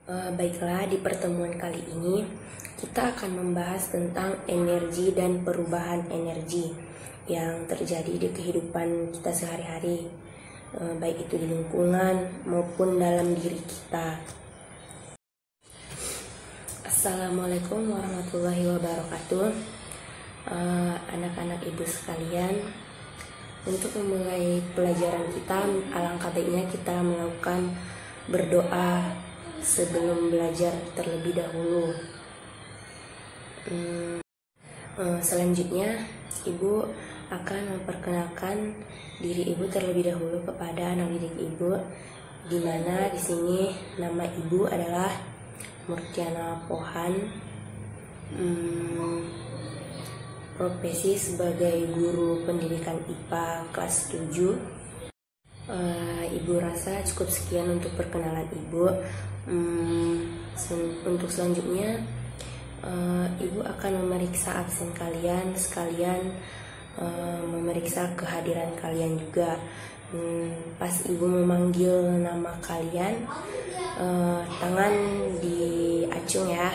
Baiklah, di pertemuan kali ini kita akan membahas tentang energi dan perubahan energi yang terjadi di kehidupan kita sehari-hari, baik itu di lingkungan maupun dalam diri kita. Assalamualaikum warahmatullahi wabarakatuh. Anak-anak ibu sekalian, untuk memulai pelajaran kita, alangkah baiknya kita melakukan berdoa sebelum belajar terlebih dahulu. Selanjutnya, ibu akan memperkenalkan diri ibu terlebih dahulu kepada anak didik ibu, di mana di sini nama ibu adalah Murtiana Pohan, profesi sebagai guru pendidikan IPA kelas 7. Ibu rasa cukup sekian untuk perkenalan ibu. Untuk selanjutnya, ibu akan memeriksa absen kalian, sekalian memeriksa kehadiran kalian juga. Pas ibu memanggil nama kalian, tangan diacung ya.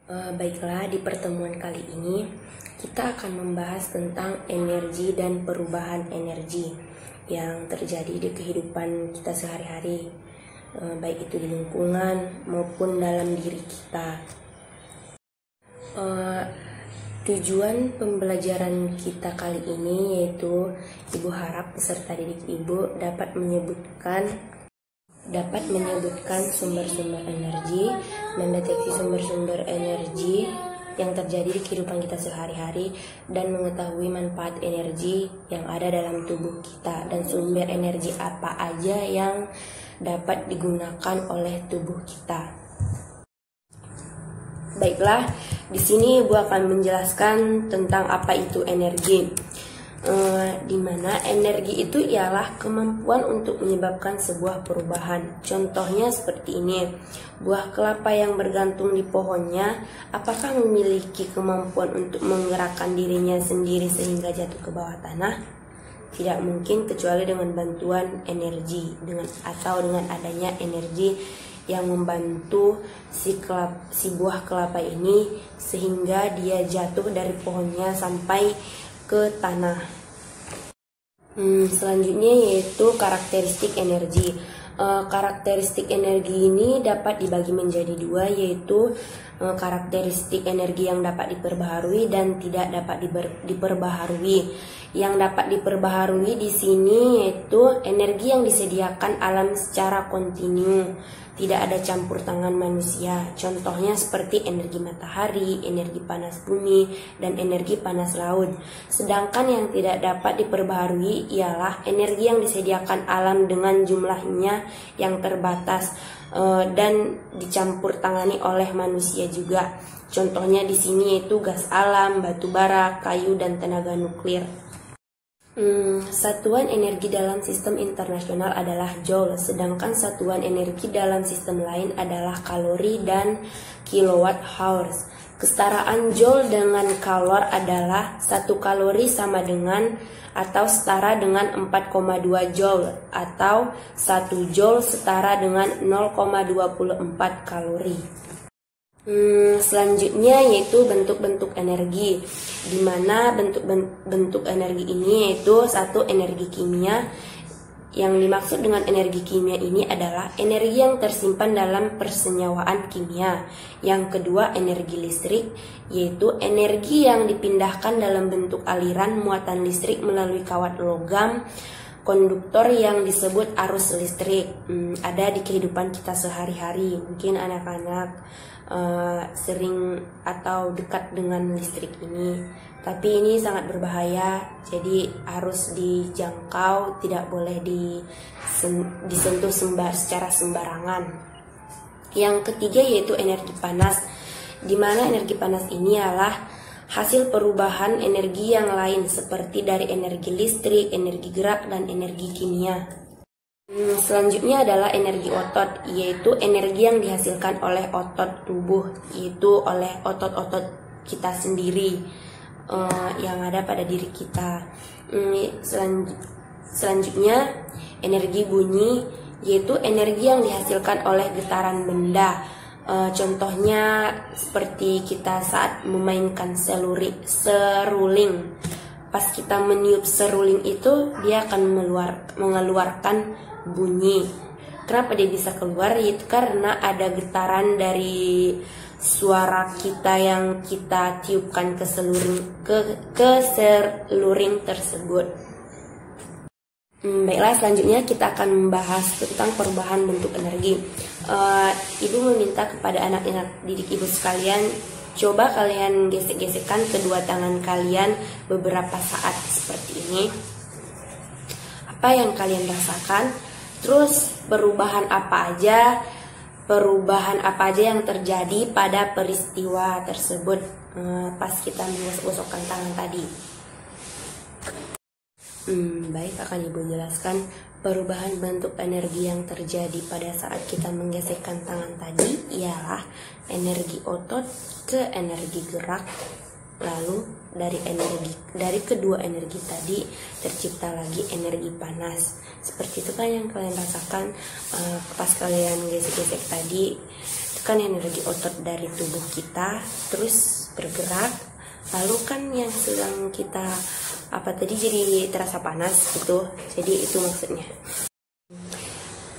Baiklah, di pertemuan kali ini kita akan membahas tentang energi dan perubahan energi yang terjadi di kehidupan kita sehari-hari, baik itu di lingkungan maupun dalam diri kita. Tujuan pembelajaran kita kali ini yaitu ibu harap peserta didik ibu dapat menyebutkan sumber-sumber energi, mendeteksi sumber-sumber energi yang terjadi di kehidupan kita sehari-hari, dan mengetahui manfaat energi yang ada dalam tubuh kita dan sumber energi apa aja yang dapat digunakan oleh tubuh kita. Baiklah, di sini ibu akan menjelaskan tentang apa itu energi. Di mana energi itu ialah kemampuan untuk menyebabkan sebuah perubahan. Contohnya seperti ini, buah kelapa yang bergantung di pohonnya, apakah memiliki kemampuan untuk menggerakkan dirinya sendiri sehingga jatuh ke bawah tanah? Tidak mungkin, kecuali dengan bantuan energi, dengan adanya energi yang membantu si buah kelapa ini sehingga dia jatuh dari pohonnya sampai ke tanah. Selanjutnya yaitu karakteristik energi. Karakteristik energi ini dapat dibagi menjadi dua, yaitu karakteristik energi yang dapat diperbaharui dan tidak dapat diperbaharui. Yang dapat diperbaharui di sini yaitu energi yang disediakan alam secara kontinu, tidak ada campur tangan manusia. Contohnya seperti energi matahari, energi panas bumi, dan energi panas laut. Sedangkan yang tidak dapat diperbaharui ialah energi yang disediakan alam dengan jumlahnya yang terbatas dan dicampur tangani oleh manusia juga. Contohnya di sini yaitu gas alam, batu bara, kayu, dan tenaga nuklir. Satuan energi dalam sistem internasional adalah joule, sedangkan satuan energi dalam sistem lain adalah kalori dan kilowatt hours. Kesetaraan joule dengan kalor adalah 1 kalori sama dengan atau setara dengan 4,2 joule, atau 1 joule setara dengan 0,24 kalori. Selanjutnya yaitu bentuk-bentuk energi, di mana bentuk energi ini yaitu satu, energi kimia. Yang dimaksud dengan energi kimia ini adalah energi yang tersimpan dalam persenyawaan kimia. Yang kedua, energi listrik, yaitu energi yang dipindahkan dalam bentuk aliran muatan listrik melalui kawat logam konduktor yang disebut arus listrik. Ada di kehidupan kita sehari-hari. Mungkin anak-anak sering atau dekat dengan listrik ini, tapi ini sangat berbahaya, jadi harus dijangkau, tidak boleh disentuh secara sembarangan. Yang ketiga yaitu energi panas, di mana energi panas ini adalah hasil perubahan energi yang lain seperti dari energi listrik, energi gerak, dan energi kimia. Selanjutnya adalah energi otot, yaitu energi yang dihasilkan oleh otot tubuh, yaitu oleh otot-otot kita sendiri yang ada pada diri kita. Selanjutnya energi bunyi, yaitu energi yang dihasilkan oleh getaran benda. Contohnya seperti kita saat memainkan seruling. Pas kita meniup seruling itu, dia akan mengeluarkan bunyi. Kenapa dia bisa keluar? Yaitu karena ada getaran dari suara kita yang kita tiupkan ke seruling tersebut. Baiklah, selanjutnya kita akan membahas tentang perubahan bentuk energi. Ibu meminta kepada anak-anak didik ibu sekalian, coba kalian gesek-gesekkan kedua tangan kalian beberapa saat seperti ini. Apa yang kalian rasakan? Terus perubahan apa aja yang terjadi pada peristiwa tersebut pas kita menggosok-gosokkan tangan tadi. Baik, akan Ibu jelaskan perubahan bentuk energi yang terjadi pada saat kita menggesekkan tangan tadi ialah energi otot ke energi gerak. Lalu dari kedua energi tadi tercipta lagi energi panas. Seperti itu kan yang kalian rasakan pas kalian gesek-gesek tadi. Itu kan energi otot dari tubuh kita terus bergerak. Lalu kan yang sedang kita jadi terasa panas gitu. Jadi itu maksudnya.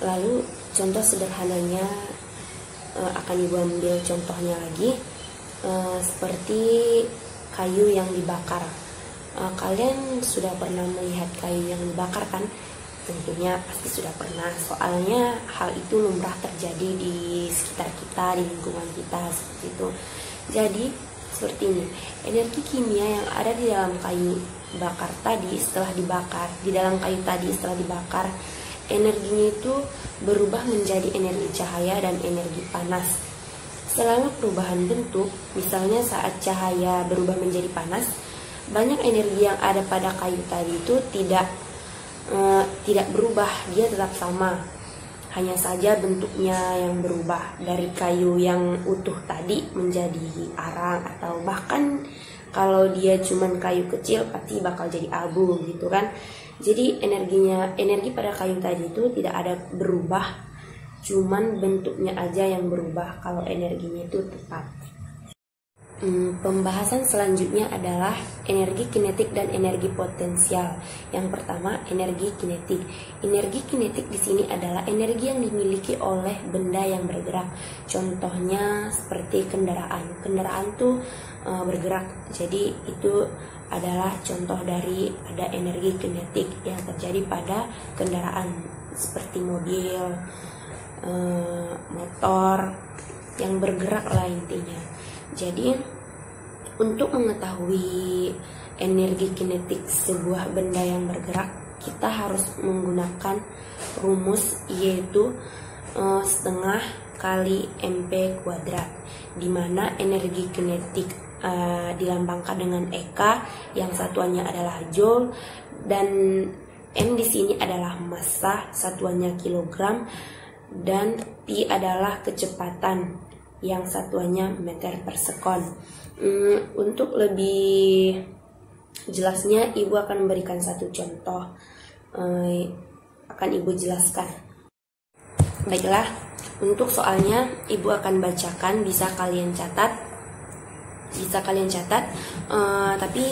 Lalu contoh sederhananya akan Ibu ambil contohnya lagi seperti kayu yang dibakar. Kalian sudah pernah melihat kayu yang dibakar kan? Tentunya pasti sudah pernah. Soalnya hal itu lumrah terjadi di sekitar kita, di lingkungan kita seperti itu. Jadi seperti ini, energi kimia yang ada di dalam kayu bakar tadi setelah dibakar, energinya itu berubah menjadi energi cahaya dan energi panas. Selama perubahan bentuk, misalnya saat cahaya berubah menjadi panas, banyak energi yang ada pada kayu tadi itu tidak berubah, dia tetap sama. Hanya saja bentuknya yang berubah dari kayu yang utuh tadi menjadi arang, atau bahkan kalau dia cuman kayu kecil pasti bakal jadi abu gitu kan. Jadi energi pada kayu tadi itu tidak ada berubah, cuman bentuknya aja yang berubah, kalau energinya itu tetap. Pembahasan selanjutnya adalah energi kinetik dan energi potensial. Yang pertama, energi kinetik. Energi kinetik di sini adalah energi yang dimiliki oleh benda yang bergerak. Contohnya seperti kendaraan. Kendaraan tuh bergerak. Jadi itu adalah contoh dari ada energi kinetik yang terjadi pada kendaraan seperti mobil, motor yang bergerak lah intinya. Jadi untuk mengetahui energi kinetik sebuah benda yang bergerak, kita harus menggunakan rumus yaitu setengah kali mp kuadrat, di mana energi kinetik dilambangkan dengan EK yang satuannya adalah joule, dan M di sini adalah massa, satuannya kilogram, dan P adalah kecepatan yang satuannya meter per sekon. Untuk lebih jelasnya, Ibu akan memberikan satu contoh, akan Ibu jelaskan. Baiklah, untuk soalnya Ibu akan bacakan, bisa kalian catat, tapi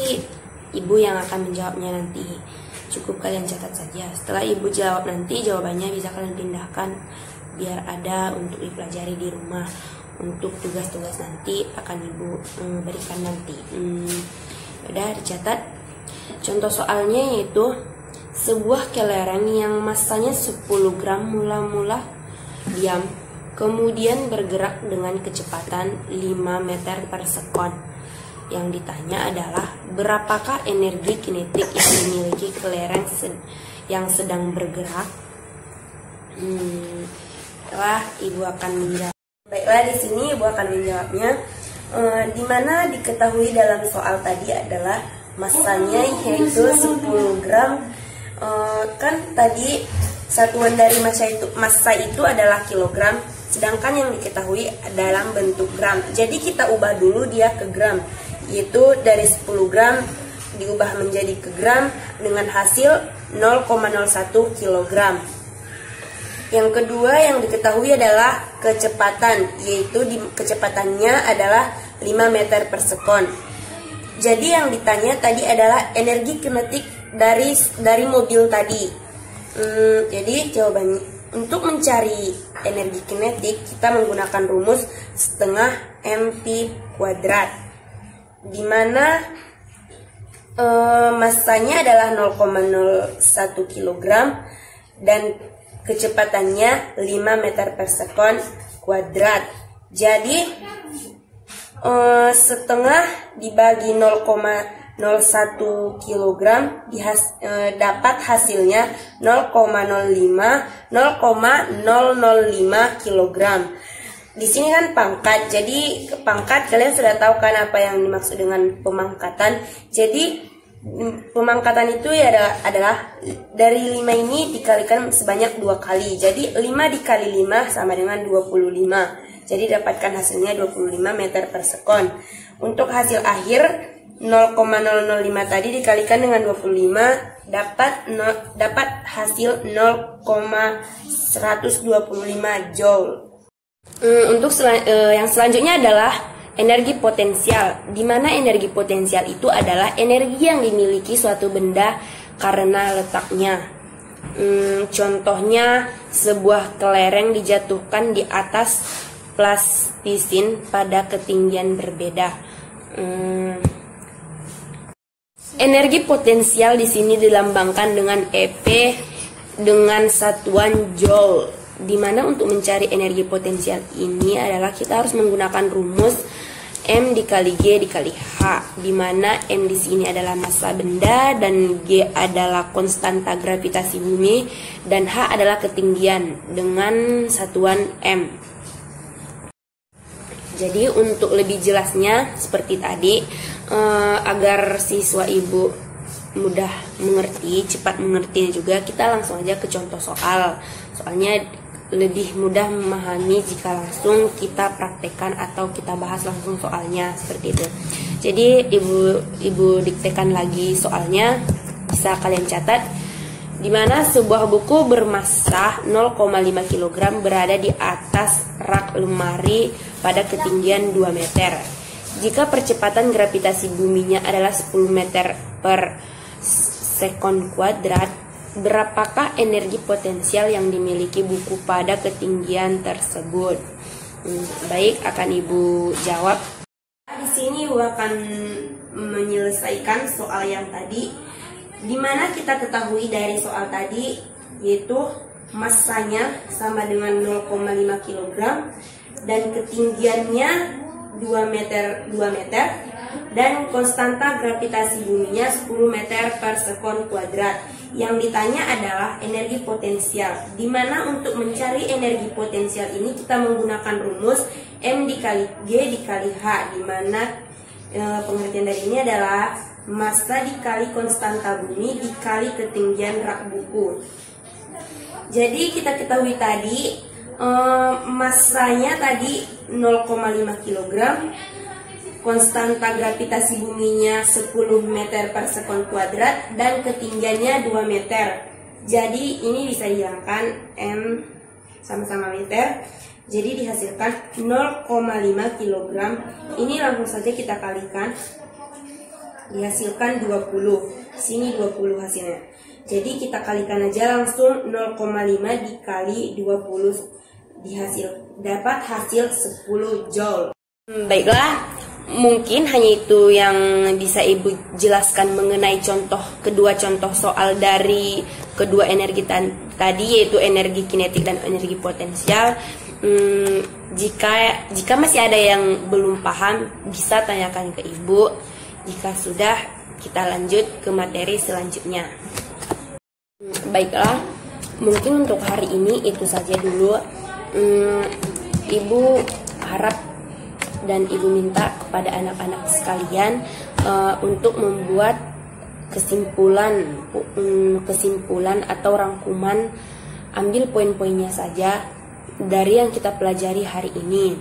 Ibu yang akan menjawabnya nanti. Cukup kalian catat saja. Setelah Ibu jawab nanti, jawabannya bisa kalian pindahkan biar ada untuk dipelajari di rumah. Untuk tugas-tugas nanti akan Ibu berikan nanti. Udah dicatat. Contoh soalnya yaitu sebuah kelereng yang massanya 10 gram mula-mula diam, kemudian bergerak dengan kecepatan 5 meter per sekon. Yang ditanya adalah berapakah energi kinetik yang dimiliki kelereng yang sedang bergerak? Ibu akan menjawab. Baiklah, di sini Ibu akan menjawabnya. Di mana diketahui dalam soal tadi adalah massanya yaitu 10 gram. Kan tadi satuan dari massa itu adalah kilogram, sedangkan yang diketahui dalam bentuk gram. Jadi kita ubah dulu dia ke gram, yaitu dari 10 gram diubah menjadi ke gram dengan hasil 0,01 kilogram. Yang kedua yang diketahui adalah kecepatan, yaitu kecepatannya adalah 5 meter per sekon. Jadi yang ditanya tadi adalah energi kinetik dari mobil tadi. Jadi jawabannya, untuk mencari energi kinetik kita menggunakan rumus setengah mv kuadrat, di mana massanya adalah 0,01 kg dan kecepatannya 5 meter per sekon kuadrat. Jadi setengah dibagi 0,01 kg dapat hasilnya 0,05 kg. Di sini kan pangkat, jadi pangkat kalian sudah tahu kan apa yang dimaksud dengan pemangkatan. Jadi pemangkatan itu ya adalah dari 5 ini dikalikan sebanyak 2 kali. Jadi 5 dikali 5 sama dengan 25. Jadi dapatkan hasilnya 25 meter per sekon. Untuk hasil akhir 0,005 tadi dikalikan dengan 25 dapat hasil 0,125 joule. Untuk yang selanjutnya adalah energi potensial, di mana energi potensial itu adalah energi yang dimiliki suatu benda karena letaknya. Contohnya sebuah kelereng dijatuhkan di atas plastisin pada ketinggian berbeda. Energi potensial di sini dilambangkan dengan EP dengan satuan joule. Di mana untuk mencari energi potensial ini adalah kita harus menggunakan rumus M dikali G dikali H, di mana M di sini adalah massa benda dan G adalah konstanta gravitasi bumi dan H adalah ketinggian dengan satuan M. Jadi untuk lebih jelasnya seperti tadi, agar siswa ibu mudah mengerti, cepat mengerti juga, kita langsung aja ke contoh soal. Soalnya lebih mudah memahami jika langsung kita praktekkan atau kita bahas langsung soalnya, seperti itu. Jadi ibu diktekan lagi soalnya, bisa kalian catat, di mana sebuah buku bermassa 0,5 kg berada di atas rak lemari pada ketinggian 2 meter. Jika percepatan gravitasi buminya adalah 10 meter per sekon kuadrat, berapakah energi potensial yang dimiliki buku pada ketinggian tersebut? Baik, akan ibu jawab. Di sini ibu akan menyelesaikan soal yang tadi, di mana kita ketahui dari soal tadi yaitu massanya sama dengan 0,5 kg dan ketinggiannya 2 meter dan konstanta gravitasi buminya 10 meter per sekon kuadrat. Yang ditanya adalah energi potensial, di mana untuk mencari energi potensial ini kita menggunakan rumus M dikali G dikali H, di mana pengertian dari ini adalah massa dikali konstanta bumi dikali ketinggian rak buku. Jadi kita ketahui tadi massanya tadi 0,5 kg, konstanta gravitasi buminya 10 meter per sekon kuadrat dan ketinggiannya 2 meter. Jadi ini bisa dihilangkan, M sama-sama meter, jadi dihasilkan 0,5 kg. Ini langsung saja kita kalikan, dihasilkan 20. Sini 20 hasilnya. Jadi kita kalikan aja langsung 0,5 dikali 20, dapat hasil 10 joule. Baiklah, mungkin hanya itu yang bisa ibu jelaskan mengenai kedua contoh soal dari kedua energi tadi, yaitu energi kinetik dan energi potensial. Jika masih ada yang belum paham, bisa tanyakan ke ibu. Jika sudah, kita lanjut ke materi selanjutnya. Baiklah, mungkin untuk hari ini itu saja dulu. Ibu harap dan ibu minta kepada anak-anak sekalian untuk membuat kesimpulan atau rangkuman, ambil poin-poinnya saja dari yang kita pelajari hari ini.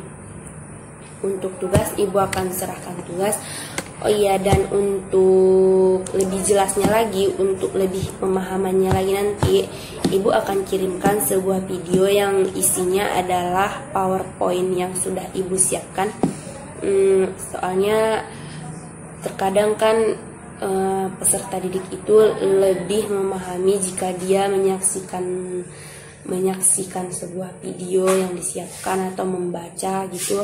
Untuk tugas, ibu akan serahkan tugas Oh iya, dan untuk lebih jelasnya lagi, untuk lebih pemahamannya lagi nanti, Ibu akan kirimkan sebuah video yang isinya adalah PowerPoint yang sudah Ibu siapkan. Soalnya terkadang kan peserta didik itu lebih memahami jika dia menyaksikan sebuah video yang disiapkan atau membaca gitu.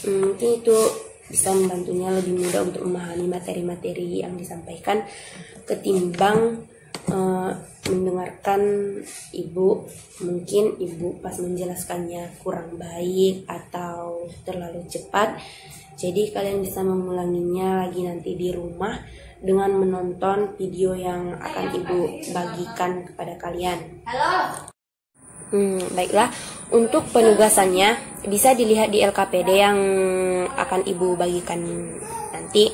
Mungkin itu bisa membantunya lebih mudah untuk memahami materi-materi yang disampaikan ketimbang mendengarkan Ibu. Mungkin Ibu pas menjelaskannya kurang baik atau terlalu cepat. Jadi kalian bisa mengulanginya lagi nanti di rumah dengan menonton video yang akan Ibu bagikan kepada kalian. Baiklah, untuk penugasannya bisa dilihat di LKPD yang akan Ibu bagikan nanti.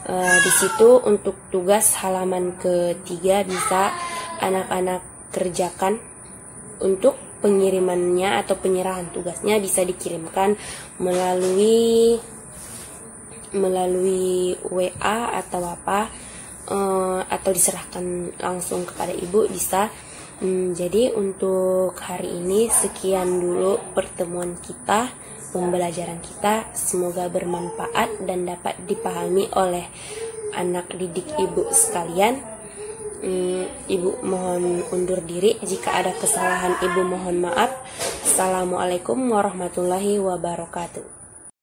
Di situ untuk tugas halaman ketiga bisa anak-anak kerjakan. Untuk pengirimannya atau penyerahan tugasnya bisa dikirimkan melalui WA atau apa, atau diserahkan langsung kepada Ibu bisa. Jadi untuk hari ini sekian dulu pertemuan kita, pembelajaran kita. Semoga bermanfaat dan dapat dipahami oleh anak didik Ibu sekalian. Ibu mohon undur diri, jika ada kesalahan Ibu mohon maaf. Assalamualaikum warahmatullahi wabarakatuh.